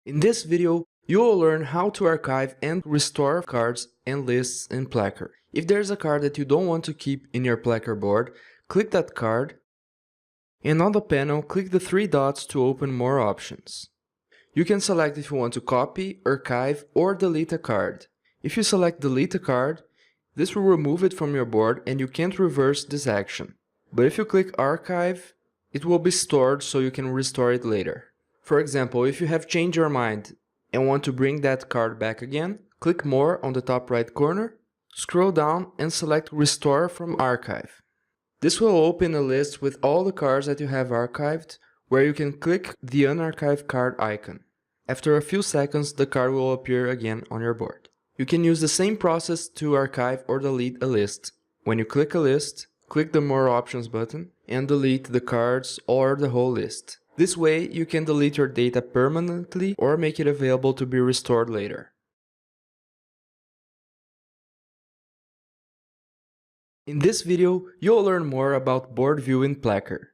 In this video, you will learn how to archive and restore cards and lists in Placker. If there's a card that you don't want to keep in your Placker board, click that card, and on the panel, click the three dots to open more options. You can select if you want to copy, archive, or delete a card. If you select delete a card, this will remove it from your board and you can't reverse this action. But if you click archive, it will be stored so you can restore it later. For example, if you have changed your mind and want to bring that card back again, click more on the top right corner, scroll down and select Restore from Archive. This will open a list with all the cards that you have archived, where you can click the unarchived card icon. After a few seconds, the card will appear again on your board. You can use the same process to archive or delete a list. When you click a list, click the More Options button and delete the cards or the whole list. This way, you can delete your data permanently or make it available to be restored later. In this video, you'll learn more about board view in Placker.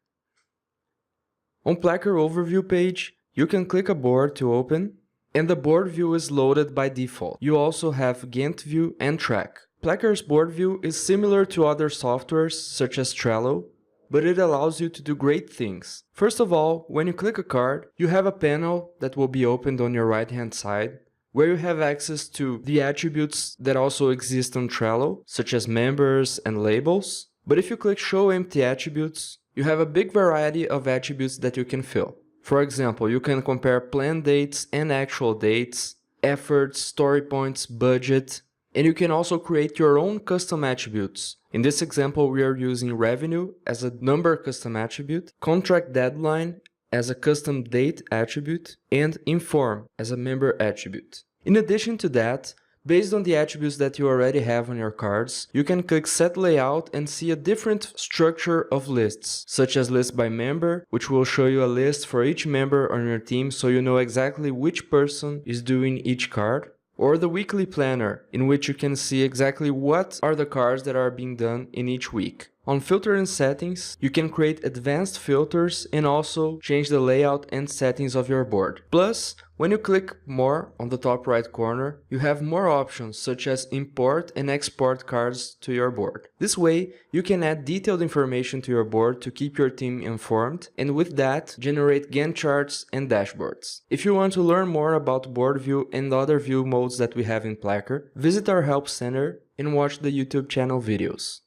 On Placker overview page, you can click a board to open, and the board view is loaded by default. You also have Gantt view and track. Placker's board view is similar to other softwares such as Trello, but it allows you to do great things. First of all, when you click a card, you have a panel that will be opened on your right hand side, where you have access to the attributes that also exist on Trello, such as members and labels. But if you click Show Empty Attributes, you have a big variety of attributes that you can fill. For example, you can compare planned dates and actual dates, efforts, story points, budget, and you can also create your own custom attributes. In this example, we are using revenue as a number custom attribute, contract deadline as a custom date attribute, and inform as a member attribute. In addition to that, based on the attributes that you already have on your cards, you can click Set Layout and see a different structure of lists, such as List by Member, which will show you a list for each member on your team so you know exactly which person is doing each card, or the Weekly Planner, in which you can see exactly what are the cards that are being done in each week. On Filter and Settings, you can create advanced filters and also change the layout and settings of your board. Plus, when you click More on the top right corner, you have more options such as import and export cards to your board. This way, you can add detailed information to your board to keep your team informed, and with that, generate Gantt charts and dashboards. If you want to learn more about board view and other view modes that we have in Placker, visit our Help Center and watch the YouTube channel videos.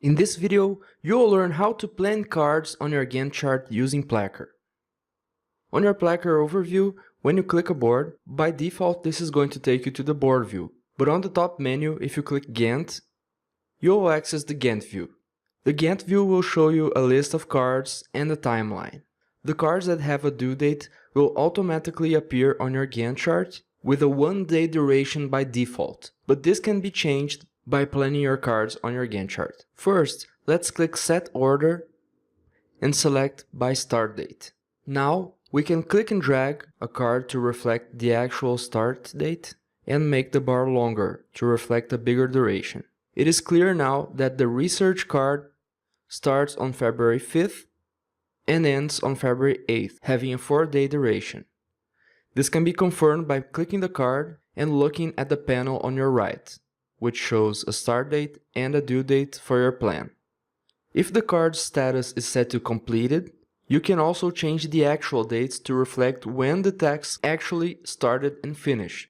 In this video, you will learn how to plan cards on your Gantt chart using Placker. On your Placker overview, when you click a board, by default this is going to take you to the board view. But on the top menu, if you click Gantt, you will access the Gantt view. The Gantt view will show you a list of cards and a timeline. The cards that have a due date will automatically appear on your Gantt chart with a 1-day duration by default, but this can be changed by planning your cards on your Gantt chart. First, let's click Set Order and select by Start Date. Now, we can click and drag a card to reflect the actual start date and make the bar longer to reflect a bigger duration. It is clear now that the research card starts on February 5th and ends on February 8th, having a 4-day duration. This can be confirmed by clicking the card and looking at the panel on your right, which shows a start date and a due date for your plan. If the card's status is set to completed, you can also change the actual dates to reflect when the task actually started and finished.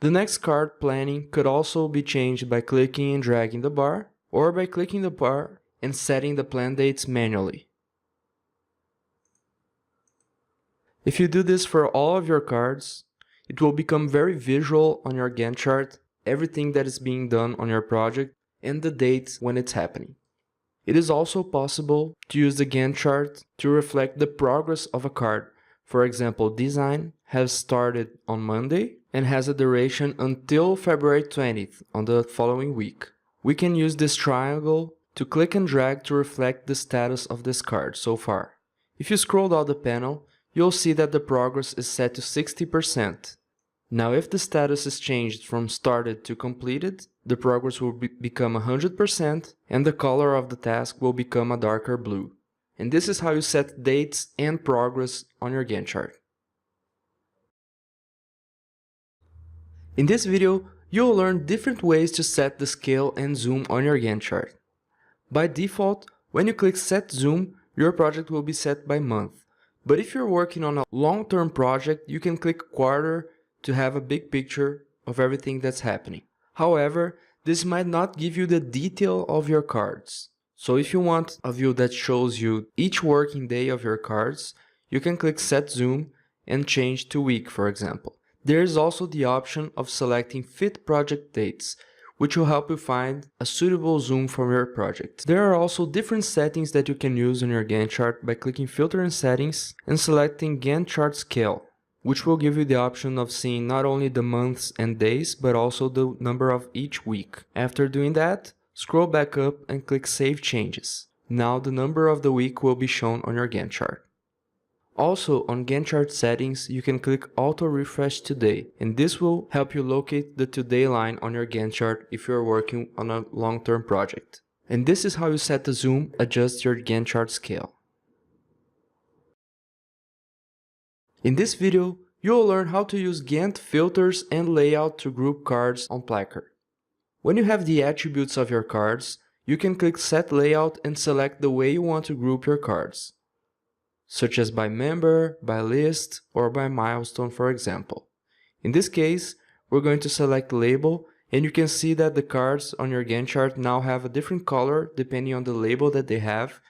The next card planning could also be changed by clicking and dragging the bar, or by clicking the bar and setting the plan dates manually. If you do this for all of your cards, it will become very visual on your Gantt chart, everything that is being done on your project and the date when it's happening. It is also possible to use the Gantt chart to reflect the progress of a card. For example, design has started on Monday and has a duration until February 20th on the following week. We can use this triangle to click and drag to reflect the status of this card so far. If you scroll down the panel, you'll see that the progress is set to 60%. Now if the status is changed from started to completed, the progress will become 100% and the color of the task will become a darker blue. And this is how you set dates and progress on your Gantt chart. In this video, you'll learn different ways to set the scale and zoom on your Gantt chart. By default, when you click Set Zoom, your project will be set by month. But if you're working on a long-term project, you can click Quarter to have a big picture of everything that's happening. However, this might not give you the detail of your cards. So if you want a view that shows you each working day of your cards, you can click Set Zoom and change to week, for example. There is also the option of selecting Fit Project Dates, which will help you find a suitable zoom for your project. There are also different settings that you can use on your Gantt chart by clicking Filter and Settings and selecting Gantt Chart Scale, which will give you the option of seeing not only the months and days, but also the number of each week. After doing that, scroll back up and click Save Changes. Now the number of the week will be shown on your Gantt chart. Also, on Gantt chart settings, you can click Auto Refresh Today, and this will help you locate the Today line on your Gantt chart if you are working on a long-term project. And this is how you set the zoom, adjust your Gantt chart scale. In this video, you will learn how to use Gantt filters and layout to group cards on Placker. When you have the attributes of your cards, you can click Set Layout and select the way you want to group your cards, such as by member, by list, or by milestone, for example. In this case, we're going to select label, and you can see that the cards on your Gantt chart now have a different color depending on the label that they have,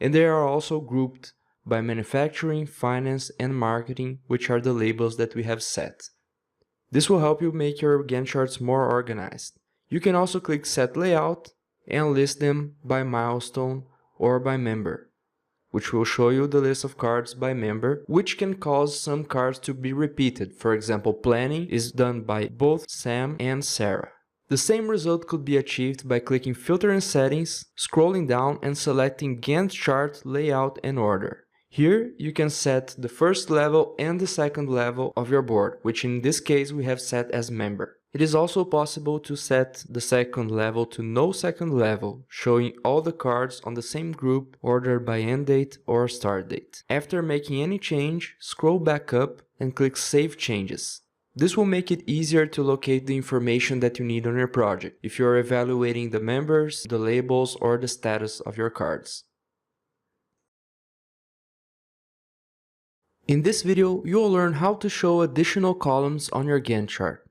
and they are also grouped by manufacturing, finance, and marketing, which are the labels that we have set. This will help you make your Gantt charts more organized. You can also click Set Layout and list them by milestone or by member, which will show you the list of cards by member, which can cause some cards to be repeated. For example, planning is done by both Sam and Sarah. The same result could be achieved by clicking Filter and Settings, scrolling down and selecting Gantt Chart Layout and Order. Here you can set the first level and the second level of your board, which in this case we have set as member. It is also possible to set the second level to no second level, showing all the cards on the same group ordered by end date or start date. After making any change, scroll back up and click Save Changes. This will make it easier to locate the information that you need on your project, if you are evaluating the members, the labels, or the status of your cards. In this video, you will learn how to show additional columns on your Gantt chart.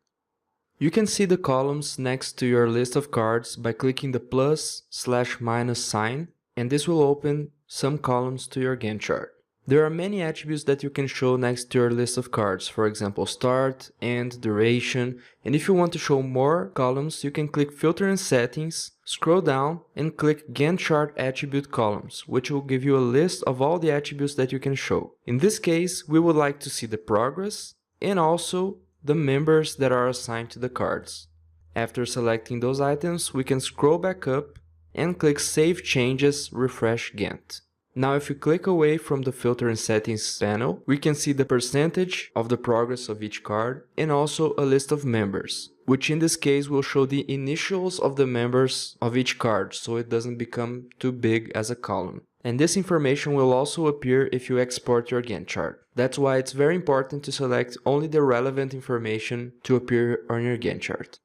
You can see the columns next to your list of cards by clicking the plus/minus sign, and this will open some columns to your Gantt chart. There are many attributes that you can show next to your list of cards, for example start, end, duration, and if you want to show more columns, you can click Filter and Settings, scroll down and click Gantt chart attribute columns, which will give you a list of all the attributes that you can show. In this case, we would like to see the progress and also the members that are assigned to the cards. After selecting those items, we can scroll back up and click Save Changes, Refresh Gantt. Now if you click away from the Filter and Settings panel, we can see the percentage of the progress of each card and also a list of members, which in this case will show the initials of the members of each card so it doesn't become too big as a column. And this information will also appear if you export your Gantt chart. That's why it's very important to select only the relevant information to appear on your Gantt chart.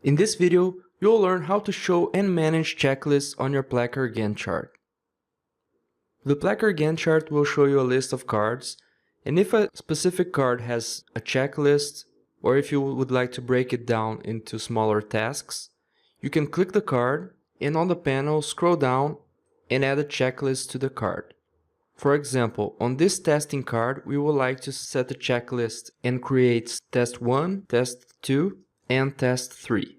In this video, you'll learn how to show and manage checklists on your Placker Gantt chart. The Placker Gantt chart will show you a list of cards, and if a specific card has a checklist, or if you would like to break it down into smaller tasks, you can click the card and on the panel scroll down and add a checklist to the card. For example, on this testing card, we would like to set a checklist and create test 1, test 2, and test 3.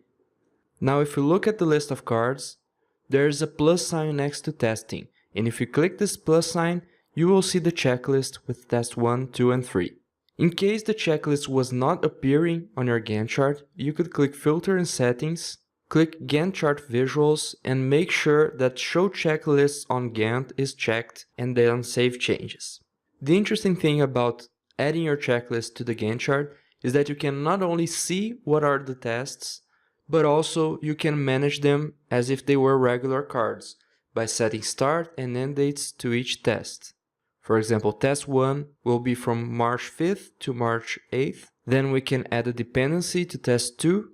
Now if you look at the list of cards, there is a plus sign next to testing, and if you click this plus sign, you will see the checklist with test 1, 2, and 3. In case the checklist was not appearing on your Gantt chart, you could click Filter and Settings, click Gantt Chart Visuals, and make sure that Show Checklists on Gantt is checked, and then Save Changes. The interesting thing about adding your checklist to the Gantt chart is that you can not only see what are the tests, but also you can manage them as if they were regular cards. by setting start and end dates to each test. For example, test 1 will be from March 5th to March 8th. Then we can add a dependency to test 2,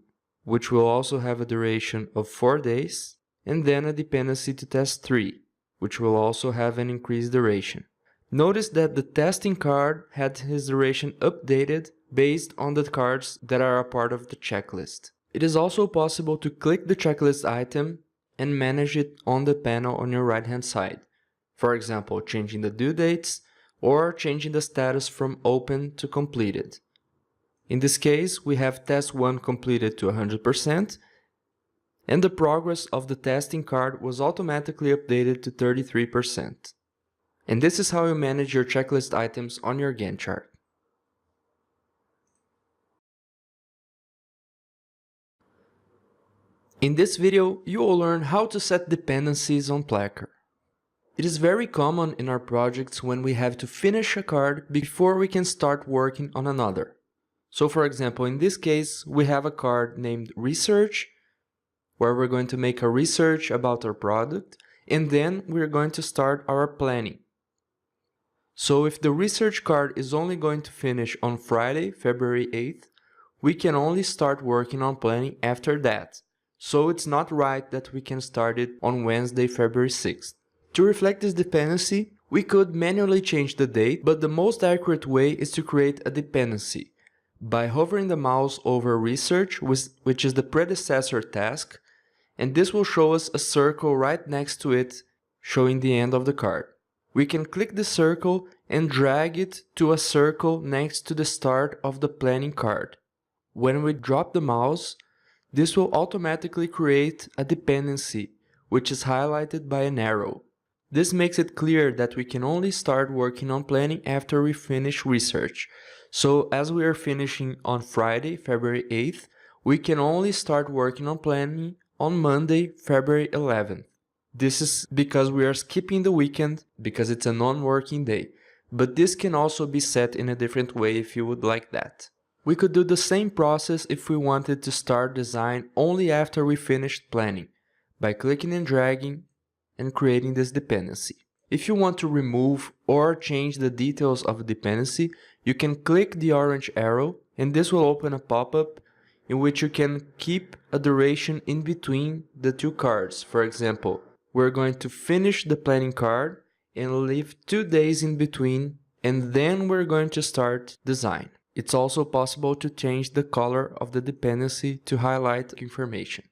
which will also have a duration of 4 days, and then a dependency to test 3, which will also have an increased duration. Notice that the testing card had his duration updated based on the cards that are a part of the checklist. It is also possible to click the checklist item and manage it on the panel on your right hand side. For example, changing the due dates or changing the status from open to completed. In this case, we have test 1 completed to 100%, and the progress of the testing card was automatically updated to 33%. And this is how you manage your checklist items on your Gantt chart. In this video, you will learn how to set dependencies on Placker. It is very common in our projects when we have to finish a card before we can start working on another. So for example, in this case, we have a card named Research, where we're going to make a research about our product, and then we're going to start our planning. So if the research card is only going to finish on Friday, February 8th, we can only start working on planning after that. So it's not right that we can start it on Wednesday, February 6th. To reflect this dependency, we could manually change the date, but the most accurate way is to create a dependency by hovering the mouse over research, which is the predecessor task, and this will show us a circle right next to it showing the end of the card. We can click the circle and drag it to a circle next to the start of the planning card. When we drop the mouse, this will automatically create a dependency, which is highlighted by an arrow. This makes it clear that we can only start working on planning after we finish research. So as we are finishing on Friday, February 8th, we can only start working on planning on Monday, February 11th. This is because we are skipping the weekend because it's a non-working day, but this can also be set in a different way if you would like that. We could do the same process if we wanted to start design only after we finished planning, by clicking and dragging and creating this dependency. If you want to remove or change the details of a dependency, you can click the orange arrow and this will open a pop-up in which you can keep a duration in between the two cards. For example, we're going to finish the planning card and leave 2 days in between, and then we're going to start design. It's also possible to change the color of the dependency to highlight information.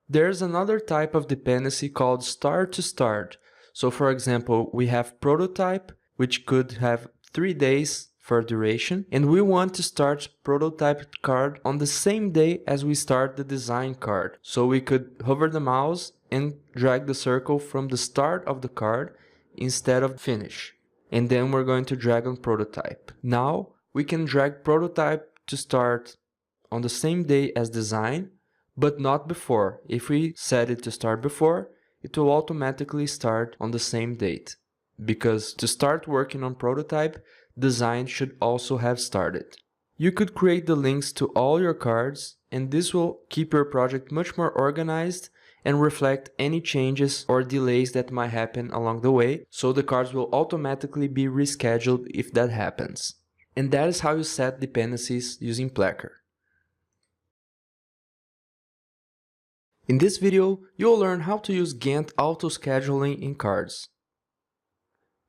There's another type of dependency called start to start. So for example, we have prototype, which could have 3 days for duration, and we want to start prototype card on the same day as we start the design card. So we could hover the mouse and drag the circle from the start of the card instead of finish. And then we're going to drag on prototype. Now we can drag prototype to start on the same day as design, but not before. If we set it to start before, it will automatically start on the same date. Because to start working on prototype, design should also have started. You could create the links to all your cards, and this will keep your project much more organized and reflect any changes or delays that might happen along the way, so the cards will automatically be rescheduled if that happens. And that is how you set dependencies using Placker. In this video, you'll learn how to use Gantt auto-scheduling in cards.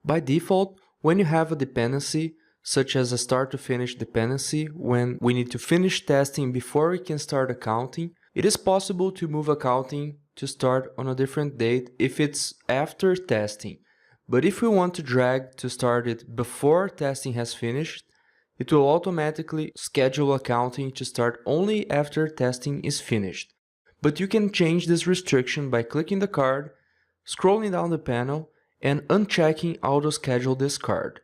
By default, when you have a dependency, such as a start to finish dependency, when we need to finish testing before we can start accounting, it is possible to move accounting to start on a different date if it's after testing. But if we want to drag to start it before testing has finished, it will automatically schedule accounting to start only after testing is finished. But you can change this restriction by clicking the card, scrolling down the panel, and unchecking Auto Schedule this card.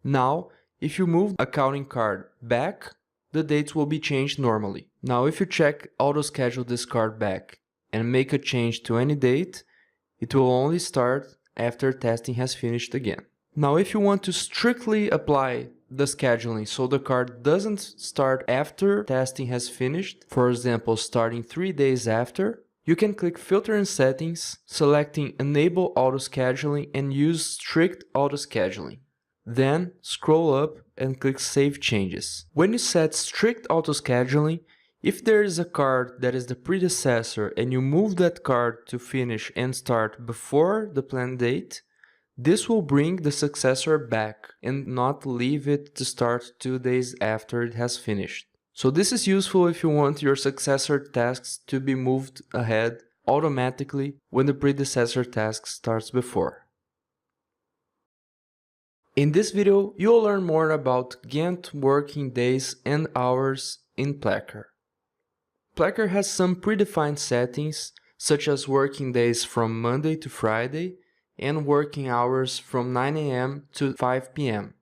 Now, if you move accounting card back, the dates will be changed normally. Now, if you check Auto Schedule this card back and make a change to any date, it will only start after testing has finished again. Now, if you want to strictly apply the scheduling so the card doesn't start after testing has finished, for example, starting 3 days after, you can click Filter and Settings, selecting Enable Auto-Scheduling and use Strict Auto-Scheduling. Then scroll up and click Save Changes. When you set Strict Auto-Scheduling, if there is a card that is the predecessor and you move that card to finish and start before the planned date, this will bring the successor back and not leave it to start 2 days after it has finished. So this is useful if you want your successor tasks to be moved ahead automatically when the predecessor task starts before. In this video, you'll learn more about Gantt working days and hours in Placker. Placker has some predefined settings, such as working days from Monday to Friday and working hours from 9 a.m. to 5 p.m.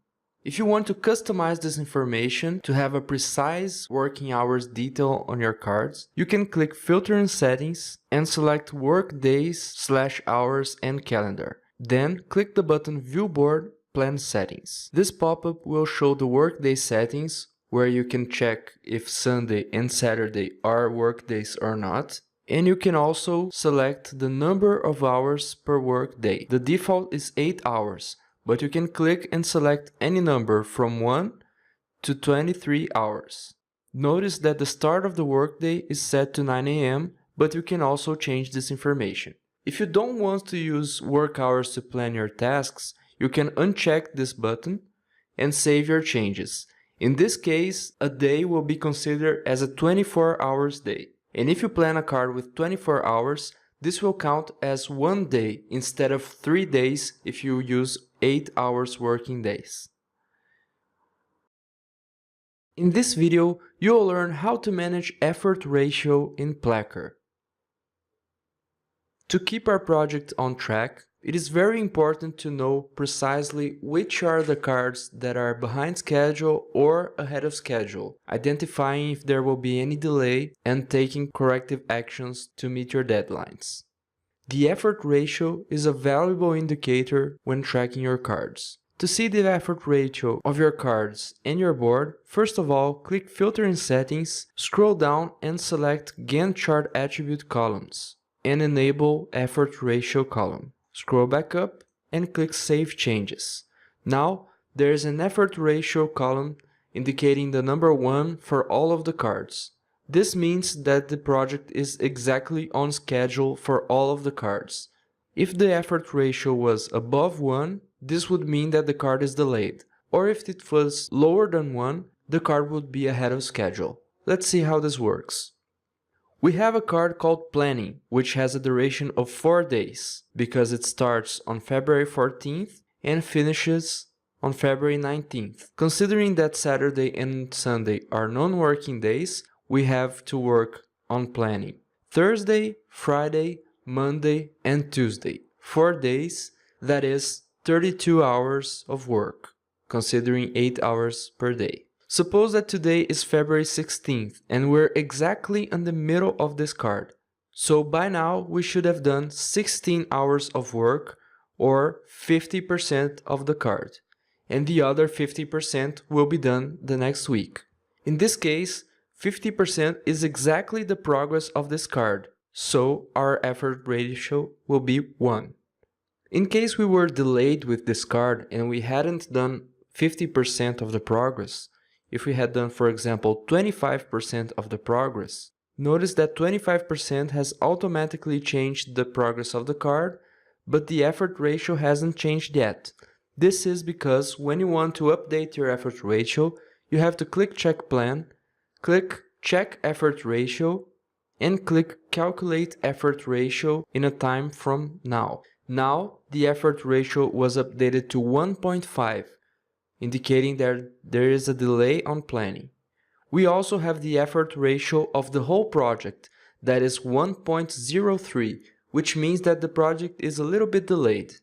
If you want to customize this information to have a precise working hours detail on your cards, you can click Filter and Settings and select Work Days/Hours and Calendar. Then click the button View Board Plan Settings. This pop-up will show the workday settings, where you can check if Sunday and Saturday are workdays or not. And you can also select the number of hours per workday. The default is 8 hours, but you can click and select any number from 1 to 23 hours. Notice that the start of the workday is set to 9 a.m., but you can also change this information. If you don't want to use work hours to plan your tasks, you can uncheck this button and save your changes. In this case, a day will be considered as a 24 hours day. And if you plan a card with 24 hours, this will count as 1 day instead of 3 days if you use 8 hours working days. In this video, you'll learn how to manage effort ratio in Placker. To keep our project on track, it is very important to know precisely which are the cards that are behind schedule or ahead of schedule, identifying if there will be any delay and taking corrective actions to meet your deadlines. The effort ratio is a valuable indicator when tracking your cards. To see the effort ratio of your cards and your board, first of all, click Filter and Settings, scroll down and select Gantt Chart Attribute Columns and enable Effort Ratio column. Scroll back up and click Save Changes. Now there is an effort ratio column indicating the number 1 for all of the cards. This means that the project is exactly on schedule for all of the cards. If the effort ratio was above 1, this would mean that the card is delayed, or if it was lower than 1, the card would be ahead of schedule. Let's see how this works. We have a card called Planning, which has a duration of 4 days, because it starts on February 14th and finishes on February 19th. Considering that Saturday and Sunday are non-working days, we have to work on planning Thursday, Friday, Monday, and Tuesday. 4 days, that is 32 hours of work, considering 8 hours per day. Suppose that today is February 16th and we're exactly in the middle of this card. So by now we should have done 16 hours of work, or 50% of the card, and the other 50% will be done the next week. In this case, 50% is exactly the progress of this card, so our effort ratio will be 1. In case we were delayed with this card and we hadn't done 50% of the progress, if we had done, for example, 25% of the progress, notice that 25% has automatically changed the progress of the card, but the effort ratio hasn't changed yet. This is because when you want to update your effort ratio, you have to click Check Plan, click Check Effort Ratio, and click Calculate Effort Ratio in a time from now. Now, the effort ratio was updated to 1.5. indicating that there is a delay on planning. We also have the effort ratio of the whole project, that is 1.03, which means that the project is a little bit delayed.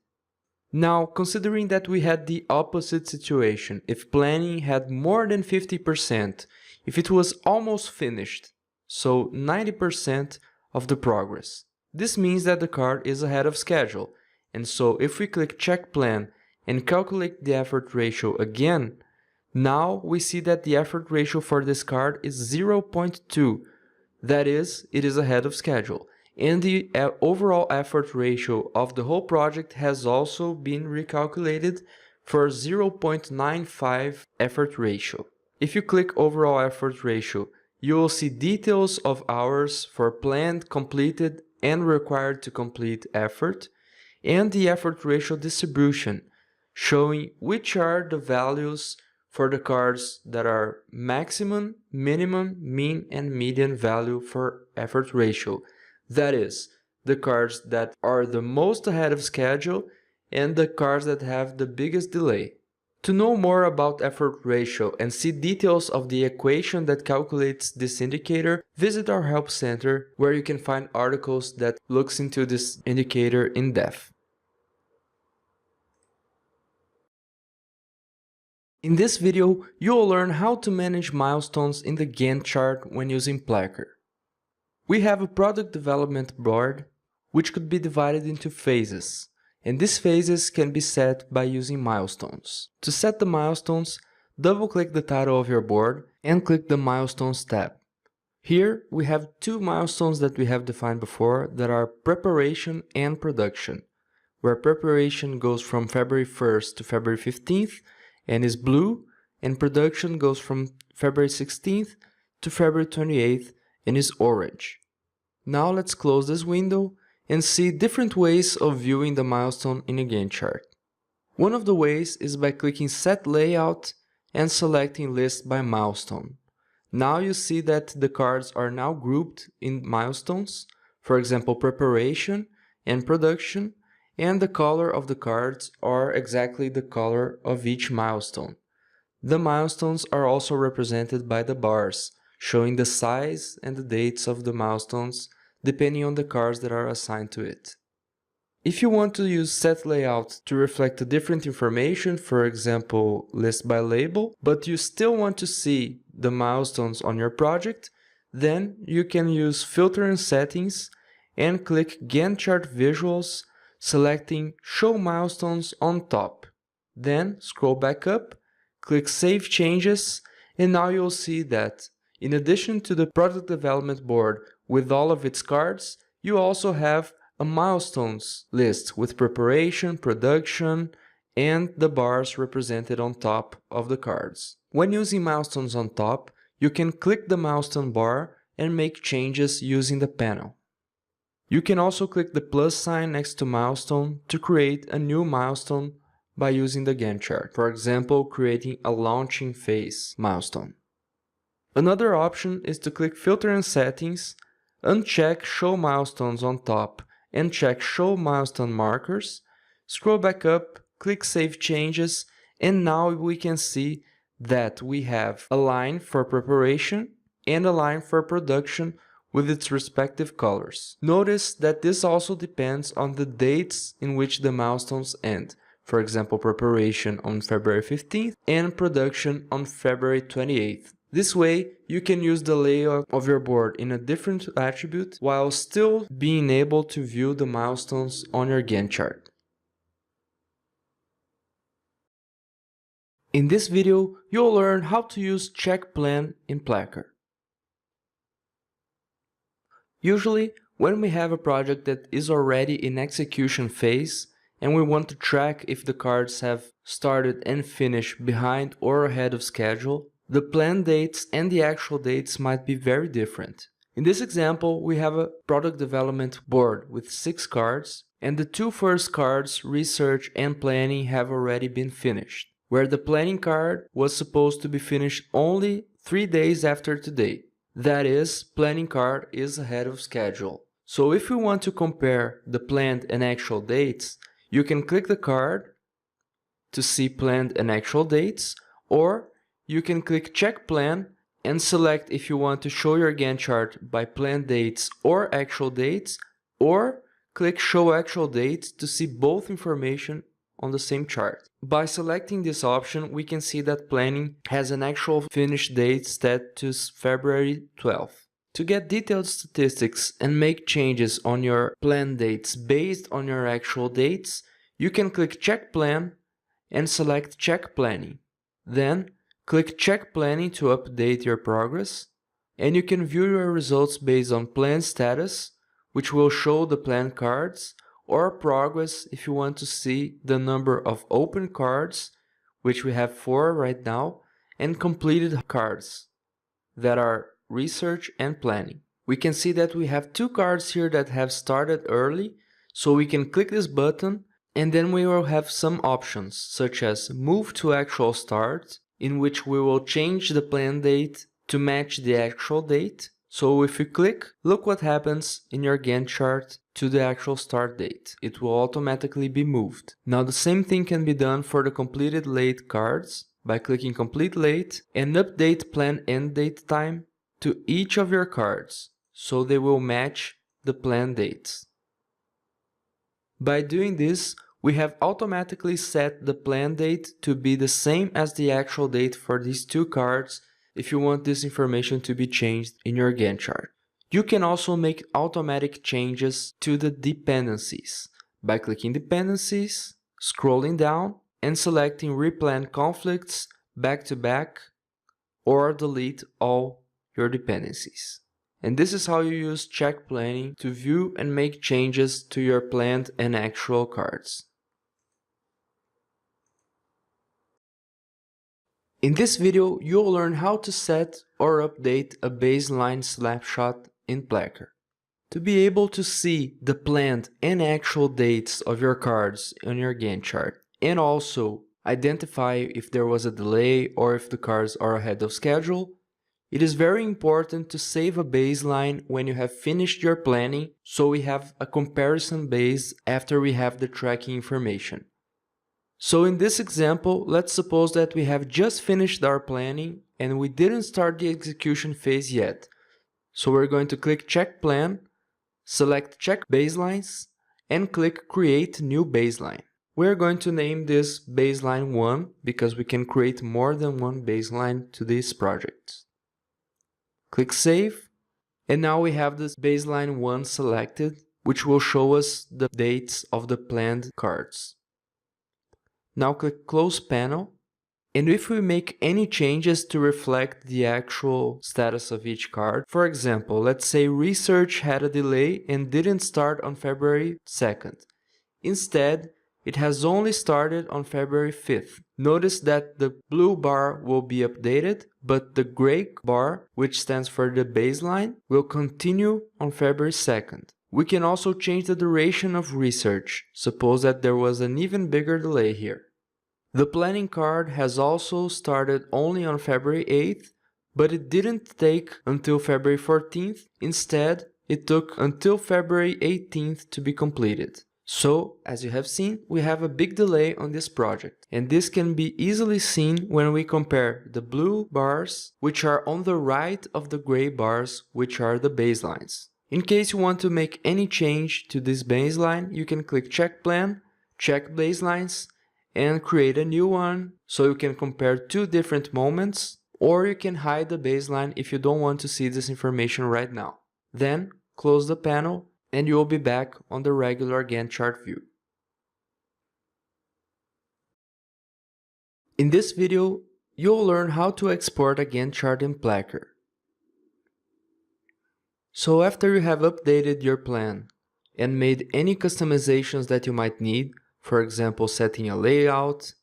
Now, considering that we had the opposite situation, if planning had more than 50%, if it was almost finished, so 90% of the progress, this means that the card is ahead of schedule, and so if we click Check Plan and calculate the effort ratio again, now we see that the effort ratio for this card is 0.2. That is, it is ahead of schedule. and the overall effort ratio of the whole project has also been recalculated for 0.95 effort ratio. If you click overall effort ratio, you will see details of hours for planned, completed, and required to complete effort, and the effort ratio distribution, showing which are the values for the cards that are maximum, minimum, mean, and median value for effort ratio. That is, the cards that are the most ahead of schedule and the cards that have the biggest delay. To know more about effort ratio and see details of the equation that calculates this indicator, visit our help center where you can find articles that looks into this indicator in depth. In this video, you will learn how to manage milestones in the Gantt chart when using Placker. We have a product development board, which could be divided into phases, and these phases can be set by using milestones. To set the milestones, double-click the title of your board and click the Milestones tab. Here, we have two milestones that we have defined before that are preparation and production, where preparation goes from February 1st to February 15th, and is blue, and production goes from February 16th to February 28th and is orange. Now let's close this window and see different ways of viewing the milestone in a Gantt chart. One of the ways is by clicking Set Layout and selecting List by Milestone. Now you see that the cards are now grouped in milestones, for example preparation and production, and the color of the cards are exactly the color of each milestone. The milestones are also represented by the bars, showing the size and the dates of the milestones depending on the cards that are assigned to it. If you want to use Set Layout to reflect a different information, for example list by label, but you still want to see the milestones on your project, then you can use Filter and Settings and click Gantt Chart Visuals, selecting Show Milestones on top. Then scroll back up, click Save Changes, and now you'll see that in addition to the product development board with all of its cards, you also have a milestones list with preparation, production, and the bars represented on top of the cards. When using milestones on top, you can click the milestone bar and make changes using the panel. You can also click the plus sign next to milestone to create a new milestone by using the Gantt chart. For example, creating a launching phase milestone. Another option is to click Filter and Settings, uncheck Show Milestones on top and check Show Milestone Markers, scroll back up, click Save Changes, and now we can see that we have a line for preparation and a line for production with its respective colors. Notice that this also depends on the dates in which the milestones end. For example, preparation on February 15th and production on February 28th. This way, you can use the layout of your board in a different attribute while still being able to view the milestones on your Gantt chart. In this video, you'll learn how to use Check Plan in Placker. Usually, when we have a project that is already in execution phase and we want to track if the cards have started and finished behind or ahead of schedule, the planned dates and the actual dates might be very different. In this example, we have a product development board with 6 cards, and the 2 first cards, research and planning, have already been finished, where the planning card was supposed to be finished only 3 days after today. That is, planning card is ahead of schedule. So if we want to compare the planned and actual dates, you can click the card to see planned and actual dates, or you can click Check Plan and select if you want to show your Gantt chart by planned dates or actual dates, or click Show Actual Dates to see both information on the same chart. By selecting this option, we can see that planning has an actual finish date set to February 12th. To get detailed statistics and make changes on your planned dates based on your actual dates, you can click Check Plan and select Check Planning. Then click Check Planning to update your progress, and you can view your results based on plan status, which will show the planned cards, or progress if you want to see the number of open cards, which we have 4 right now, and completed cards, that are research and planning. We can see that we have 2 cards here that have started early, so we can click this button and then we will have some options such as move to actual start, in which we will change the plan date to match the actual date. So if you click, look what happens in your Gantt chart to the actual start date. It will automatically be moved. Now the same thing can be done for the completed late cards by clicking complete late and update plan end date time to each of your cards, so they will match the plan dates. By doing this, we have automatically set the plan date to be the same as the actual date for these 2 cards if you want this information to be changed in your Gantt chart. You can also make automatic changes to the dependencies by clicking dependencies, scrolling down, and selecting replan conflicts back to back, or delete all your dependencies. And this is how you use check planning to view and make changes to your planned and actual cards. In this video, you'll learn how to set or update a baseline snapshot in Placker. To be able to see the planned and actual dates of your cards on your Gantt chart, and also identify if there was a delay or if the cards are ahead of schedule, it is very important to save a baseline when you have finished your planning, so we have a comparison base after we have the tracking information. So in this example, let's suppose that we have just finished our planning and we didn't start the execution phase yet. So we're going to click Check Plan, select Check Baselines, and click Create New Baseline. We're going to name this Baseline 1 because we can create more than one baseline to this project. Click Save, and now we have this Baseline 1 selected, which will show us the dates of the planned cards. Now click Close Panel, and if we make any changes to reflect the actual status of each card, for example, let's say research had a delay and didn't start on February 2nd. Instead, it has only started on February 5th. Notice that the blue bar will be updated, but the gray bar, which stands for the baseline, will continue on February 2nd. We can also change the duration of research. Suppose that there was an even bigger delay here. The planning card has also started only on February 8th, but it didn't take until February 14th. Instead, it took until February 18th to be completed. So, as you have seen, we have a big delay on this project, and this can be easily seen when we compare the blue bars, which are on the right of the gray bars, which are the baselines. In case you want to make any change to this baseline, you can click Check Plan, Check Baselines, and create a new one, so you can compare 2 different moments, or you can hide the baseline if you don't want to see this information right now. Then, close the panel, and you will be back on the regular Gantt chart view. In this video, you'll learn how to export a Gantt chart in Placker. So after you have updated your plan and made any customizations that you might need, for example setting a layout,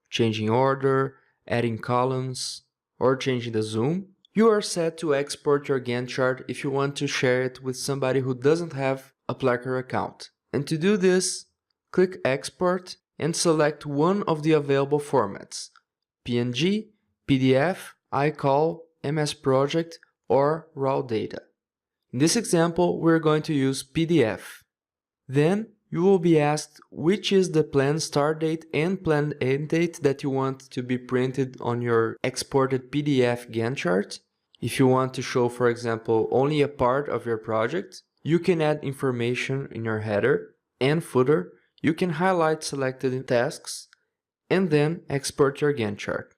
changing order, adding columns, or changing the zoom, you are set to export your Gantt chart if you want to share it with somebody who doesn't have a Placker account. And to do this, click Export and select one of the available formats: PNG, PDF, iCal, MS Project, or raw data. In this example, we're going to use PDF. Then you will be asked which is the planned start date and planned end date that you want to be printed on your exported PDF Gantt chart. If you want to show, for example, only a part of your project, you can add information in your header and footer. You can highlight selected tasks and then export your Gantt chart.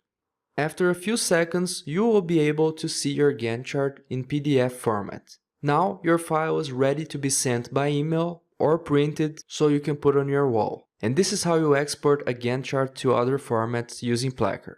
After a few seconds, you will be able to see your Gantt chart in PDF format. Now your file is ready to be sent by email or printed so you can put on your wall. And this is how you export a Gantt chart to other formats using Placker.